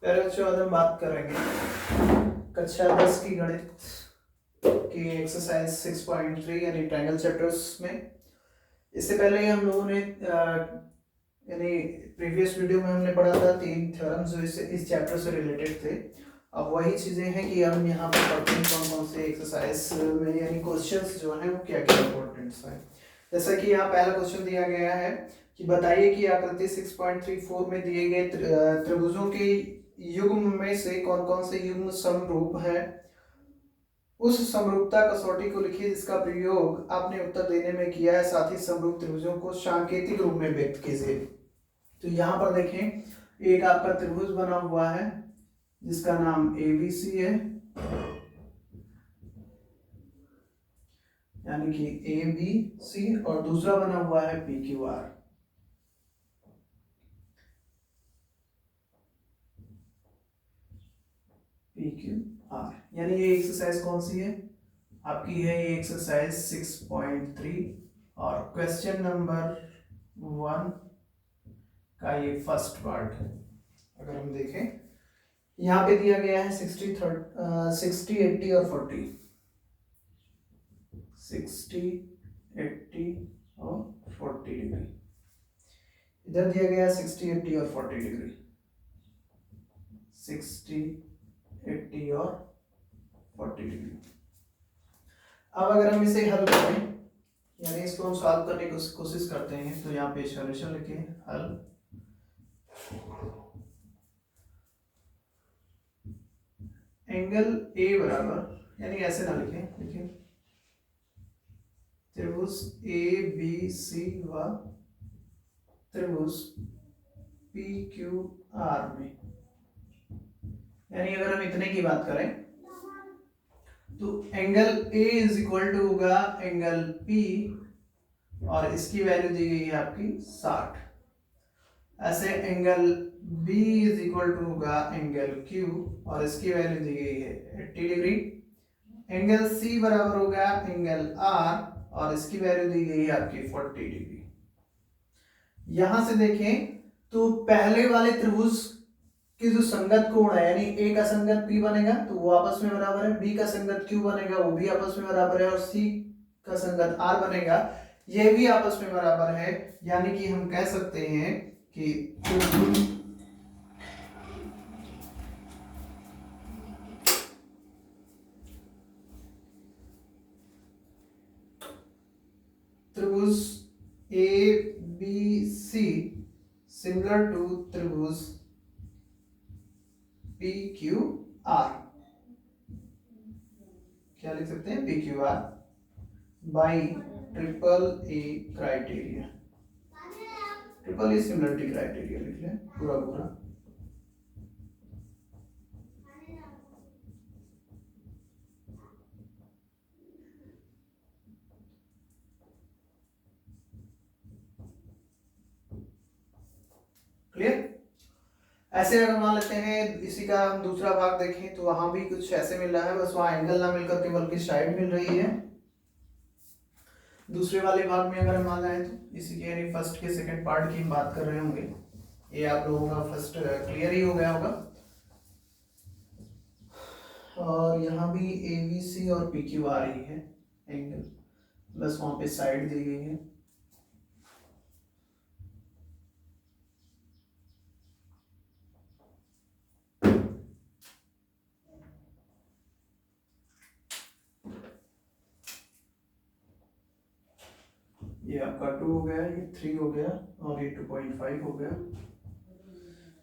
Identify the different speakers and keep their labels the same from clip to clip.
Speaker 1: पहले बच्चों आज हम बात करेंगे कक्षा 10 की गणित की एक्सरसाइज 6.3 यानी ट्रायंगल चैप्टर्स में। इससे पहले हम लोगों ने यानी प्रीवियस वीडियो में हमने पढ़ा था 3 थ्योरम्स जो इस चैप्टर से रिलेटेड थे। अब वही चीज़ें हैं कि हम यहाँ पर पढ़ते हैं कौन कौन से एक्सरसाइज में यानी क्वेश्चंस जो हैं वो क्या क्या इंपॉर्टेंट्स हैं। जैसा कि यहाँ पहला क्वेश्चन दिया गया है कि बताइए कि आकृति 6.34 में दिए गए त्रिभुजों के युग्म में से कौन कौन से युग्म समरूप है। उस समरूपता कसौटी को लिखिए जिसका प्रयोग आपने उत्तर देने में किया है, साथ ही समरूप त्रिभुजों को सांकेतिक रूप में व्यक्त कीजिए। तो यहाँ पर देखें एक आपका त्रिभुज बना हुआ है जिसका नाम ABC है, यानी कि ABC, और दूसरा बना हुआ है PQR। यानी ये एक्सरसाइज कौन सी है आपकी? है ये एक्सरसाइज 6.3 और क्वेश्चन नंबर 1 का ये फर्स्ट पार्ट है। अगर हम देखें यहाँ पे दिया गया है 60, 80 और 40, 60, 80 और 40 डिग्री। इधर दिया गया है 60, 80 और 40 डिग्री, 60, 80 और 40 डिग्री। अब अगर हम इसे हल करें यानी इसको हम सॉल्व करने की कोशिश करते हैं तो यहाँ पे सॉल्यूशन लिखें हल। एंगल ए बराबर, यानी ऐसे ना लिखें, लिखें त्रिभुज ABC व त्रिभुज PQR में, यानी अगर हम इतने की बात करें तो angle A is equal to होगा एंगल P और इसकी वैल्यू दी गई है आपकी 60। ऐसे angle B is equal to होगा एंगल Q और इसकी वैल्यू दी गई है 80 डिग्री। एंगल C बराबर होगा एंगल R और इसकी वैल्यू दी गई है आपकी 40 डिग्री। यहां से देखें तो पहले वाले त्रिभुज कि जो संगत कोण है यानी A का संगत P बनेगा तो वो आपस में बराबर है, B का संगत Q बनेगा वो भी आपस में बराबर है, और C का संगत R बनेगा ये भी आपस में बराबर है। यानी कि हम कह सकते हैं कि त्रिभुज ABC सिमिलर टू त्रिभुज PQR, क्या लिख सकते हैं PQR by triple A criteria. Triple A similarity criteria लिख लें पूरा पूरा। क्लियर? ऐसे अगर मान लेते हैं इसी का हम दूसरा भाग देखें तो वहां भी कुछ ऐसे मिल रहा है, बस वहां एंगल ना मिलकर के बल्कि साइड मिल रही है। दूसरे वाले भाग में अगर हम मान लाए तो इसी के यानी फर्स्ट के सेकंड पार्ट की हम बात कर रहे होंगे, ये आप लोगों का फर्स्ट क्लियर ही हो गया होगा। और यहाँ भी ABC और PQR ही है एंगल, बस वहां पे साइड दी गई है। ये आपका 2 हो गया, ये 3 हो गया और ये 2.5 हो गया।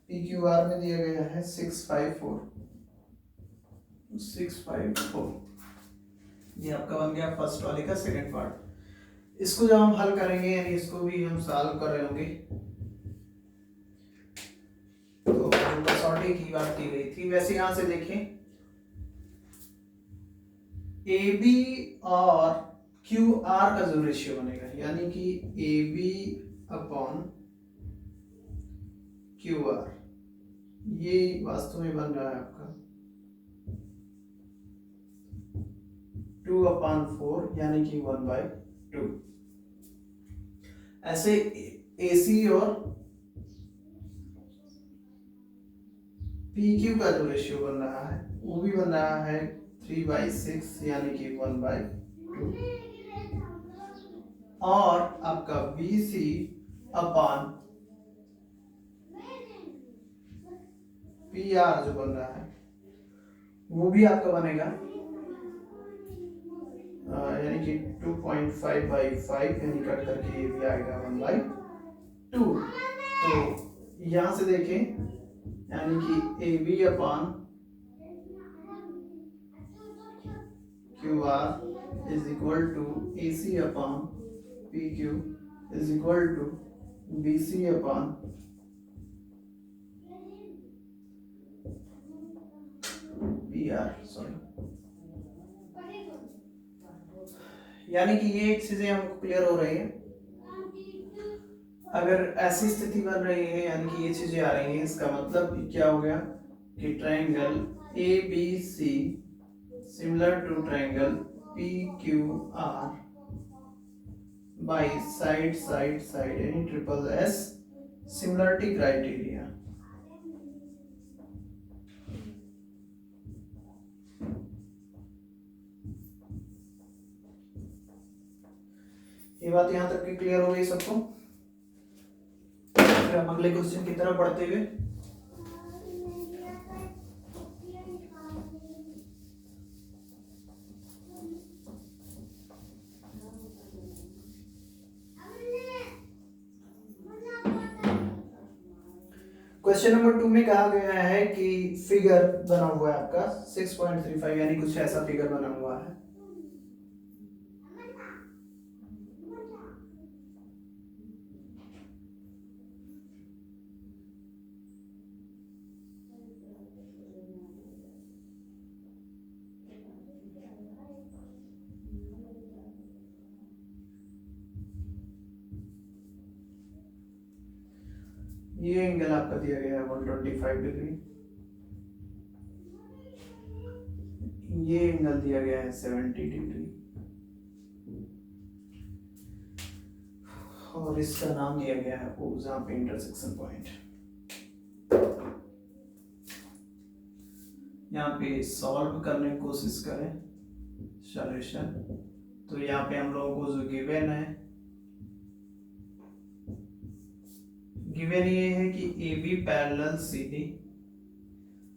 Speaker 1: PQR में दिया गया है 654, 654। ये आपका बन गया फर्स्ट वाले का सेकंड पार्ट। इसको जब हम हल करेंगे यानी इसको भी हम सॉल्व कर रहे होंगे तो कसौटी की बात की गई थी। वैसे यहां से देखें AB और QR का जो रेशियो बनेगा यानी कि AB अपॉन QR, ये वास्तव में बन रहा है आपका 2/4 यानी कि 1/2। ऐसे AC और पी क्यू का जो रेशियो बन रहा है वो भी बन रहा है 3/6 यानी कि 1/2, और आपका B C upon P R जो बन रहा है वो भी आपका बनेगा यानी कि 2.5/5, यानी कट करके ये भी आएगा 1/2। तो यहां से देखें, यानी कि A B upon Q R is equal to A C upon P Q is equal to B C upon P R, sorry. यानी कि ये चीजें हमको क्लियर हो रही है। अगर ऐसी स्थिति बन रही है, यानी कि ये चीजें आ रही हैं, इसका मतलब क्या हो गया कि triangle A B C similar to triangle P Q R by side side side, यानी ट्रिपल एस सिमिलरिटी क्राइटेरिया। ये बात यहां तक की क्लियर हो गई सबको? फिर हम अगले क्वेश्चन की तरफ बढ़ते हुए क्वेश्चन नंबर 2 में कहा गया है कि फिगर बना हुआ है आपका 6.35, यानी कुछ ऐसा फिगर बना हुआ है। ये एंगल आपका दिया गया है 125 डिग्री, ये एंगल दिया गया है 70 डिग्री, और इसका नाम दिया गया है O, जहां पे इंटरसेक्शन पॉइंट। यहाँ पे सॉल्व करने की कोशिश करें सॉल्यूशन। तो यहाँ पे हम लोगों को जो गिवन है, गिवन ये है कि A B parallel C D,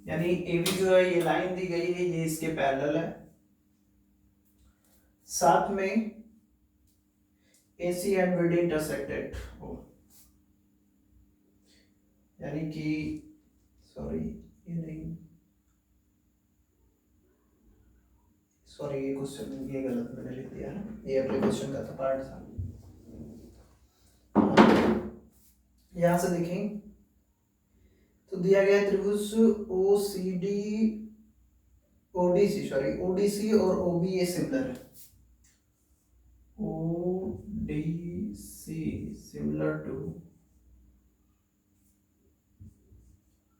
Speaker 1: यानी ए बी जो है ये लाइन दी गई है, ये इसके पैरेलल है, साथ में AC एंड BD इंटरसेक्टेड हो, यानी कि सॉरी ये नहीं, सॉरी ये क्वेश्चन ये गलत मैंने लिख दिया है, ये अगले क्वेश्चन का था पार्ट था। यहां से देखें तो दिया गया त्रिभुज OCD ODC और OBA सिमिलर है। ODC similar to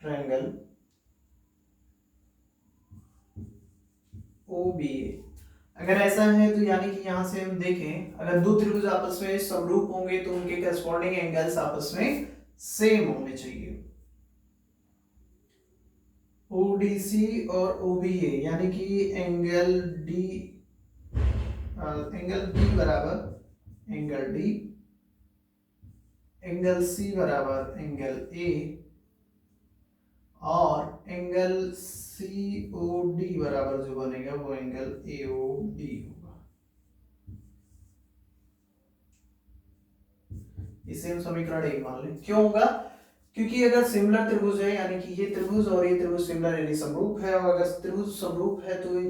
Speaker 1: triangle OBA। अगर ऐसा है तो यानी कि यहां से हम देखें, अगर दो त्रिभुज आपस में समरूप होंगे तो उनके करस्पॉन्डिंग एंगल्स आपस में सेम होने चाहिए। ODC और OBA, यानी कि एंगल B बराबर एंगल D, एंगल C बराबर एंगल A, और एंगल COD बराबर जो बनेगा वो एंगल AOD होगा। इसे हम समीकरण 1 मान लें। क्यों होगा? क्योंकि अगर सिमिलर त्रिभुज है, यानी कि ये त्रिभुज और ये त्रिभुज सिमिलर यानी समरूप है, और अगर त्रिभुज समरूप है तो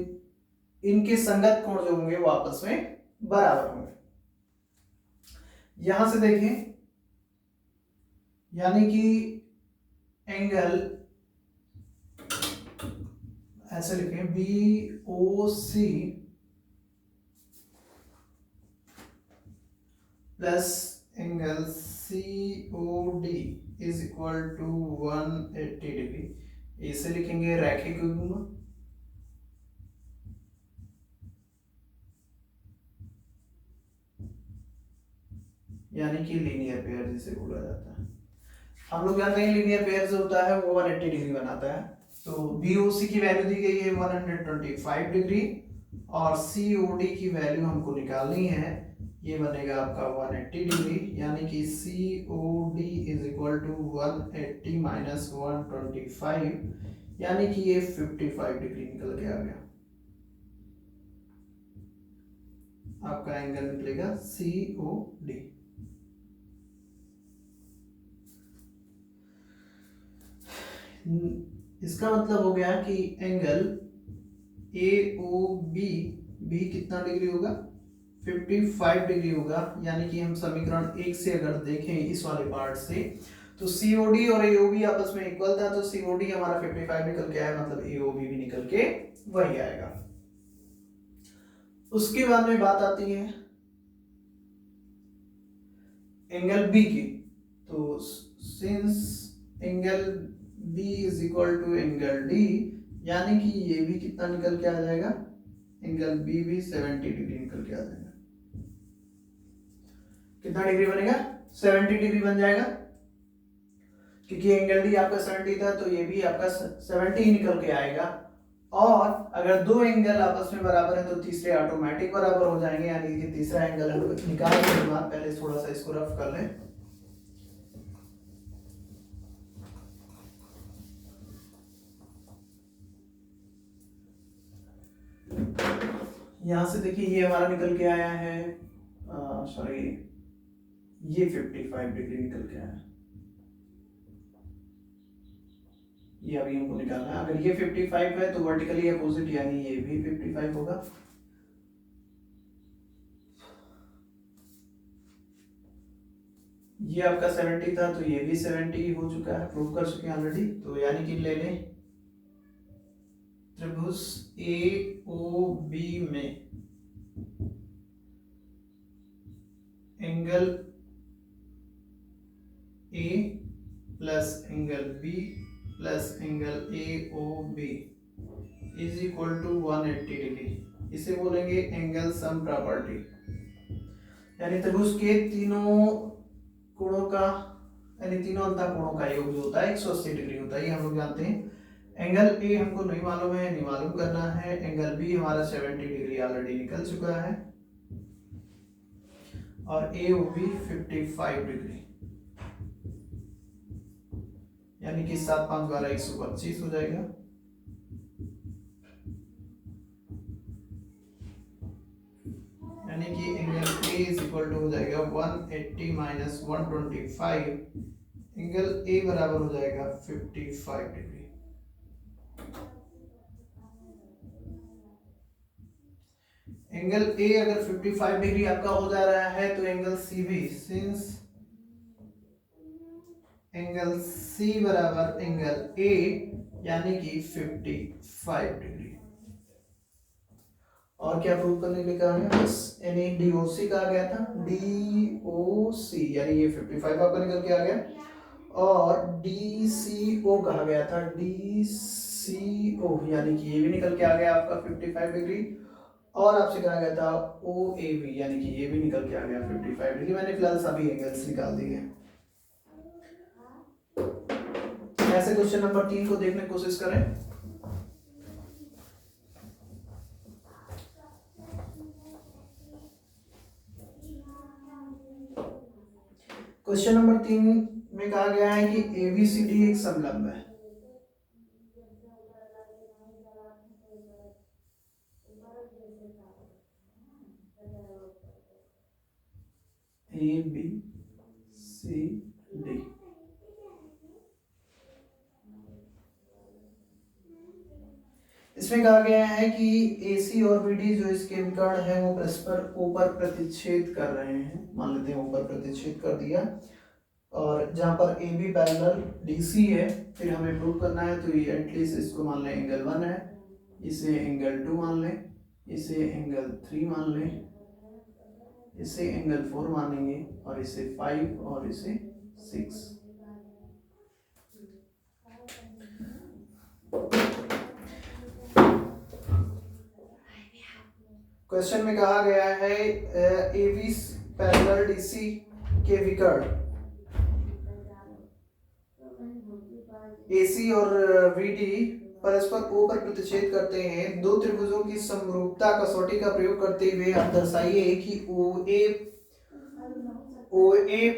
Speaker 1: इनके संगत कोण जो होंगे वो आपस में बराबर होंगे। यहां से देखें, यानी कि एंगल ऐसे लिखें BOC plus angle COD is equal to 180 degree. इसे लिखेंगे रैखिक युग्म, यानी कि लीनियर पेयर जिसे बोला जाता है। हम लोग जानते हैं लीनियर पेयर जो होता है वो 180 डिग्री बनाता है। तो BOC की वैल्यू दी गई है 125 डिग्री और COD की वैल्यू हमको निकालनी है, ये बनेगा आपका 180 डिग्री, यानी कि COD is equal to 180 minus 125, यानी कि ये 55 डिग्री निकल के आ गया। आपका एंगल निकलेगा COD। इसका मतलब हो गया कि एंगल AOB भी कितना डिग्री होगा, 55 डिग्री होगा, यानी कि हम समीकरण 1 से अगर देखें इस वाले पार्ट से, तो COD और AOB आपस में इक्वल था, तो COD हमारा 55 निकल के आया, मतलब AOB भी निकल के वही आएगा। उसके बाद में बात आती है एंगल B की। तो since angle B is equal to angle D, यानी कि ये भी कितना निकल के आ जाएगा, एंगल B भी 70 डिग्री निकल के आ जाएगा। कितना डिग्री बनेगा, 70 डिग्री बन जाएगा, क्योंकि एंगल D आपका 70 था, तो ये भी आपका 70 ही निकल के आएगा। और अगर दो एंगल आपस में बराबर है तो तीसरे ऑटोमेटिक बराबर हो जाएंगे, यानी कि तीसरा एंगल हम निकालने के बाद पहले थोड़ा सा इसको रफ कर लें। यहां से देखिए ये हमारा निकल के आया है, सॉरी ये 55 डिग्री निकल के आया है, ये अभी हमको निकालना है। अगर ये 55 है तो वर्टिकली अपोजिट यानी ये भी 55 होगा। ये आपका 70 था तो ये भी 70 हो चुका है, प्रूव कर चुके हैं ऑलरेडी। तो यानी कि ले लें त्रिभुज AOB में angle A plus angle B plus angle AOB is equal to 180 degree. इसे बोलेंगे एंगल सम प्रॉपर्टी, यानी त्रिभुज के तीनों कोणों का, यानी तीनों अंतः कोणों का योग जो होता है 180 डिग्री होता है, ये हम लोग जानते हैं। एंगल A हमको नहीं मालूम है, नहीं मालूम करना है। एंगल B हमारा 70 डिग्री ऑलरेडी निकल चुका है और AOB 55 डिग्री, यानी कि 7 5 12 125 हो जाएगा। यानी कि angle A is equal to हो जाएगा 180 माइनस 125, एंगल A बराबर हो जाएगा 55 डिग्री। एंगल A अगर 55 डिग्री आपका हो जा रहा है तो एंगल C भी, सिंस एंगल C बराबर एंगल A यानी कि 55 डिग्री। और क्या प्रूव करने के लिए कहा गया, बस यानी DOC कहा गया था, DOC यानी ये 55 आपका निकल के आ गया, और DCO कहा गया था, DCO यानी कि ये भी निकल के आ गया आपका 55 डिग्री, और आपसे कहा गया था OAB यानी कि ये भी निकल के आ गया 55 डिग्री। मैंने फिलहाल सभी एंगल्स निकाल दिए। ऐसे क्वेश्चन नंबर 3 को देखने की कोशिश करें। क्वेश्चन नंबर 3 में कहा गया है कि ABCD एक समलंब है। ABCD इसमें कहा गया है कि AC और BD जो इसके विकर्ण है वो परस्पर ऊपर प्रतिच्छेद कर रहे हैं, मान लेते हैं ऊपर प्रतिच्छेद कर दिया, और जहां पर AB पैरेलल DC है, फिर हमें प्रूव करना है, तो ये एटलीस्ट इसको मान लें एंगल 1 है, इसे एंगल 2 मान लें, इसे एंगल 3 मान लें, इसे एंगल 4 मानेंगे, और इसे 5 और इसे 6। क्वेश्चन में कहा गया है AB पैरेलल DC के विकर्ण AC और VD परस्पर ओ पर प्रतिच्छेद करते हैं, दो त्रिभुजों की समरूपता कसौटी का प्रयोग करते हुए आप दर्शाइए कि O A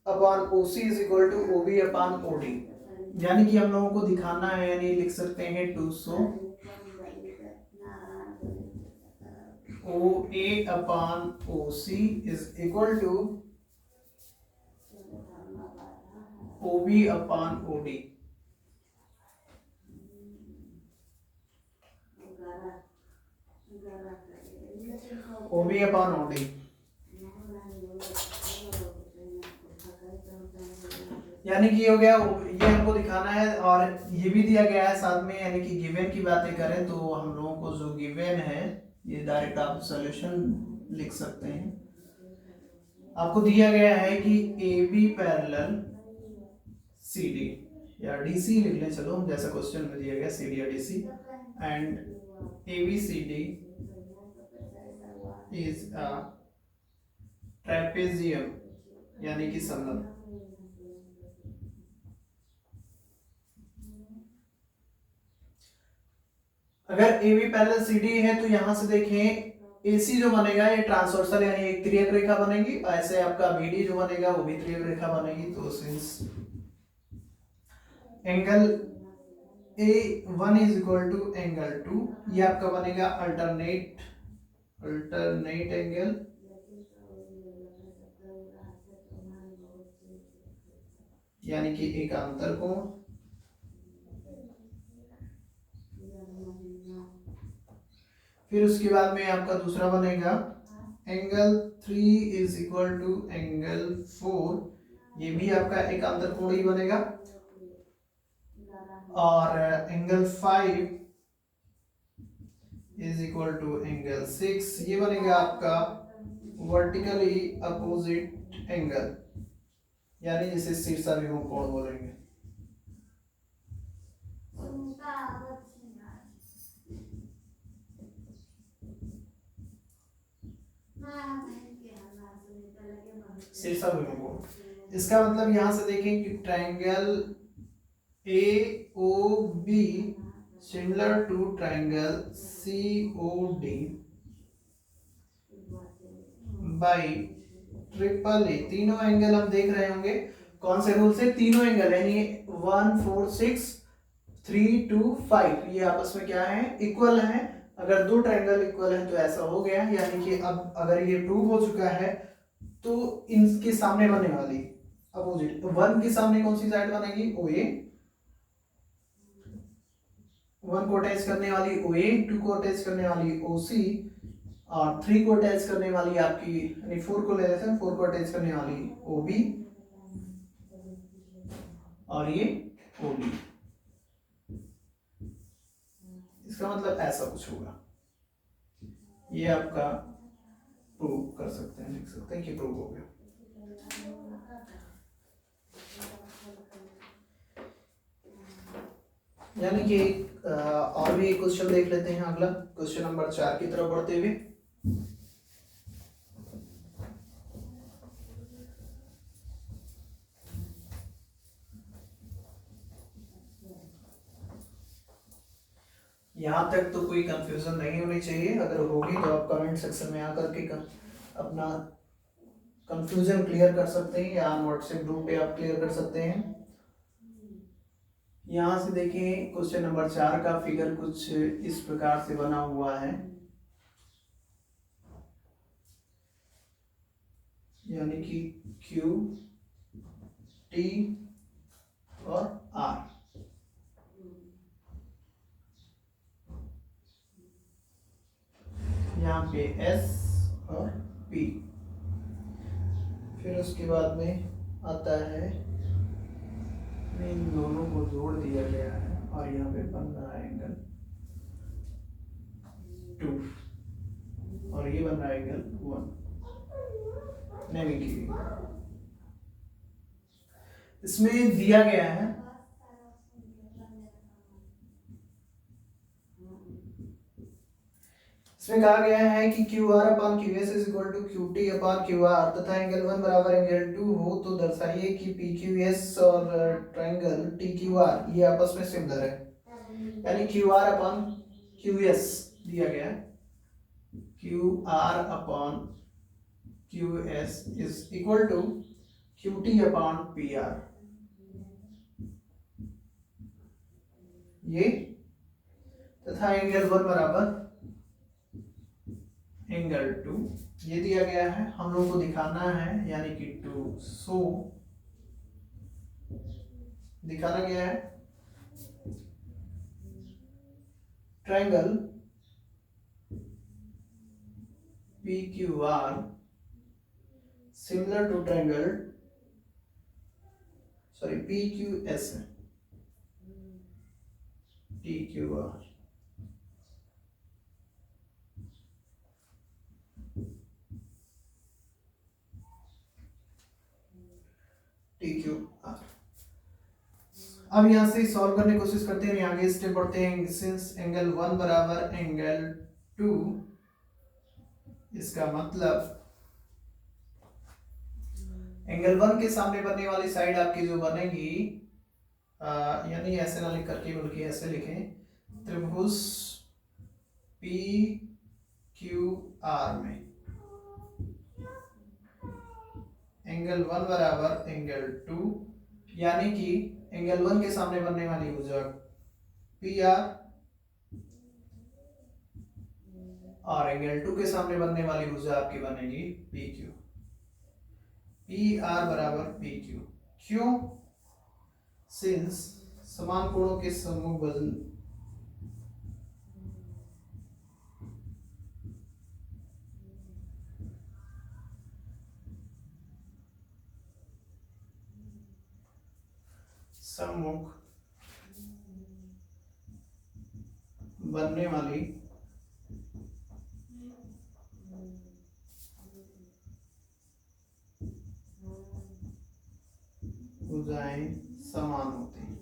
Speaker 1: upon O C is equal to O B upon O D. यानी कि हम लोगों को दिखाना है, यानी लिख सकते हैं टू सो O A upon O C is equal to O B upon O D. O B upon O D, यानी कि ये हो गया, ये हमको दिखाना है। और ये भी दिया गया है साथ में, यानी कि गिवन की बातें करें तो हम लोगों को जो गिवन है ये डायरेक्ट आप सॉल्यूशन लिख सकते हैं। आपको दिया गया है कि A B parallel C D या डी सी लिख लें, चलो जैसा क्वेश्चन में दिया गया सी डी या D C, and A B C D is a trapezium यानी कि समलंब। अगर ए बी पैरेलल सी डी है तो यहां से देखें AC जो बनेगा ये ट्रांसवर्सल यानी एक तिर्यक रेखा बनेगी, ऐसे आपका BD जो बनेगा वो भी तिर्यक रेखा बनेगी। तो since angle A1 is equal to angle 2, ये आपका बनेगा अल्टरनेट एंगल, यानी कि एक अंतर कोण। फिर उसके बाद में आपका दूसरा बनेगा angle 3 is equal to angle 4, ये भी आपका एक अंतर कोण ही बनेगा। और angle 5 is equal to angle 6, ये बनेगा आपका वर्टिकली अपोजिट एंगल, यानी जिसे शीर्षाभिमुख कोण बोलेंगे। शीर्षाभिमुख कोण, इसका मतलब यहां से देखें कि triangle AOB similar to triangle COD by triple A, तीनों एंगल हम देख रहे होंगे कौन से रूल से, तीनों एंगल यानी 1 4 6 3 2 5 ये आपस में क्या है, इक्वल है। अगर दो ट्रायंगल इक्वल है तो ऐसा हो गया, यानी कि अब अगर ये प्रूव हो चुका है तो इनके सामने बनने वाली अपोजिट, तो 1 के सामने कौन सी साइड बनेगी, OA, 1 को अटैच करने वाली OA, 2 को अटैच करने वाली OC, और 3 को अटैच करने वाली आपकी, यानी 4 को ले लेते हैं, 4 को अटैच करने वाली OB, और ये OB। इसका मतलब ऐसा कुछ होगा, ये आपका प्रूव कर सकते हैं, लिख सकते हैं कि प्रूव हो गया। यानी कि और भी एक क्वेश्चन देख लेते हैं, अगला क्वेश्चन नंबर 4 की तरफ बढ़ते हुए। यहाँ तक तो कोई कंफ्यूजन नहीं होनी चाहिए, अगर होगी तो आप कमेंट सेक्शन में आकर के अपना कंफ्यूजन क्लियर कर सकते हैं, या व्हाट्सएप ग्रुप पे आप क्लियर कर सकते हैं। यहाँ से देखिए क्वेश्चन नंबर 4 का फिगर कुछ इस प्रकार से बना हुआ है, यानी कि Q T और R, यहाँ पे S और P, फिर उसके बाद में आता है इन दोनों को जोड़ दिया गया है और यहाँ पे बन रहा है एंगल 2 और ये बन रहा है एंगल 1। नहीं की इसमें दिया गया है, इसमें कहा गया है कि QR upon QS is equal to QT upon QR तथा एंगल 1 बराबर एंगल 2 हो तो दर्शाइए कि PQS और ट्रायंगल TQR ये आपस में सिमिलर है। यानी Q R upon Q S दिया गया है, Q R upon Q S is equal to Q T upon P R, ये तथा एंगल 1 बराबर एंगल 2 ये दिया गया है, हम लोग को दिखाना है यानी कि टू सो दिखाना गया है triangle P Q R similar to triangle sorry P Q S है, P Q R T Q R. अब यहां से सॉल्व करने की कोशिश करते हैं, आगे स्टेप बढ़ते हैं। सिंस एंगल 1 बराबर एंगल 2, इसका मतलब एंगल 1 के सामने बनने वाली साइड आपकी जो बनेगी, यानी ऐसे ना लिख करके बल्कि ऐसे लिखें, त्रिभुज पी क्यू आर में एंगल 1 बराबर एंगल 2, यानी कि एंगल 1 के सामने बनने वाली भुजा पी आर और एंगल 2 के सामने बनने वाली भुजा आपकी बनेगी पी क्यू। पी आर बराबर पी क्यू, क्यों? सिंस समान कोणों के सम्मुख वजन सम्मुख बनने वाली भुजाएं समान होती हैं।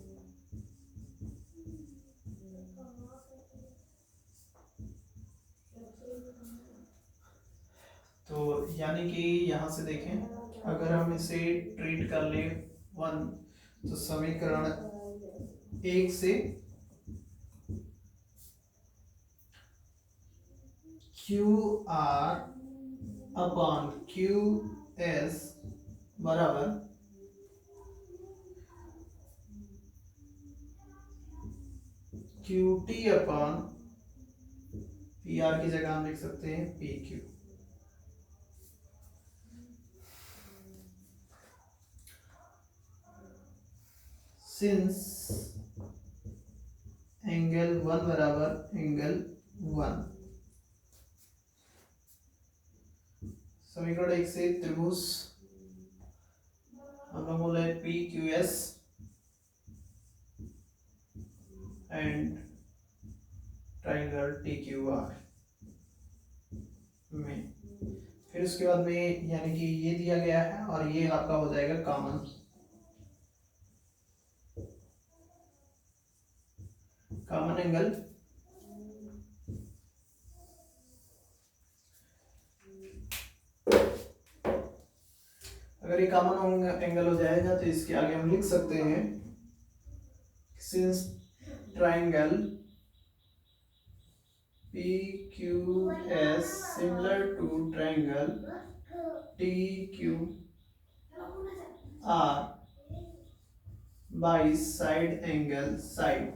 Speaker 1: तो यानी कि यहां से देखें, अगर हम इसे ट्रीट कर ले 1, तो समीकरण 1 से Q R upon Q S बराबर Q T upon P R की जगह हम लिख सकते हैं पी क्यू। सिंस एंगल 1 बराबर एंगल 1, समीकरण 1 से त्रिभुज हम लोग बोले P Q S and triangle T Q are में, फिर उसके बाद में यानी कि ये दिया गया है और ये आपका हो जाएगा कॉमन एंगल। अगर ये कॉमन एंगल हो जाएगा तो इसके आगे हम लिख सकते हैं since triangle P Q S similar to triangle T Q R by side angle side.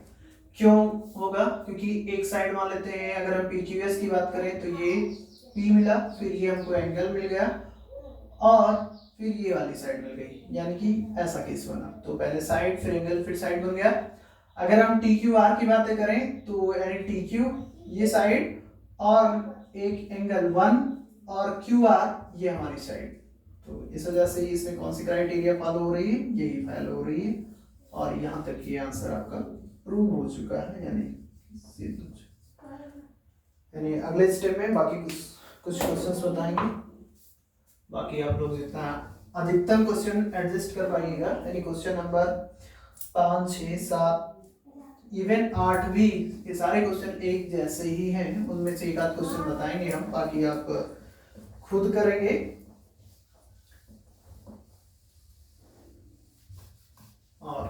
Speaker 1: क्यों होगा? क्योंकि एक साइड मान लेते हैं, अगर हम पी क्यू एस की बात करें तो ये P मिला, फिर ये हमको एंगल मिल गया और फिर ये वाली साइड मिल गई, यानी कि ऐसा केस बना। तो पहले साइड फिर एंगल फिर साइड बन गया। अगर हम टी क्यू आर की बातें करें तो यानी टी क्यू ये साइड और एक एंगल 1 और क्यू आर ये हमारी साइड। तो इस वजह से इसमें कौन सी क्राइटेरिया फॉलो हो रही है? यही फॉलो हो रही है और यहाँ तक ये आंसर आपका प्रूव हो चुका है, यानी सिद्ध हो चुका है। यानी अगले स्टेप में बाकी कुछ क्वेश्चंस बताएंगे, बाकी आप लोग जितना अधिकतम क्वेश्चन एडजस्ट कर पाइएगा, यानी क्वेश्चन नंबर 5, 6, 7 इवन 8 भी, ये सारे क्वेश्चन एक जैसे ही हैं, उनमें से एक आध क्वेश्चन बताएंगे हम, बाकी आप खुद करेंगे। और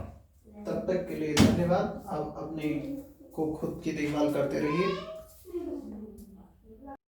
Speaker 1: तब तक के लिए धन्यवाद। आप अपने को खुद की देखभाल करते रहिए।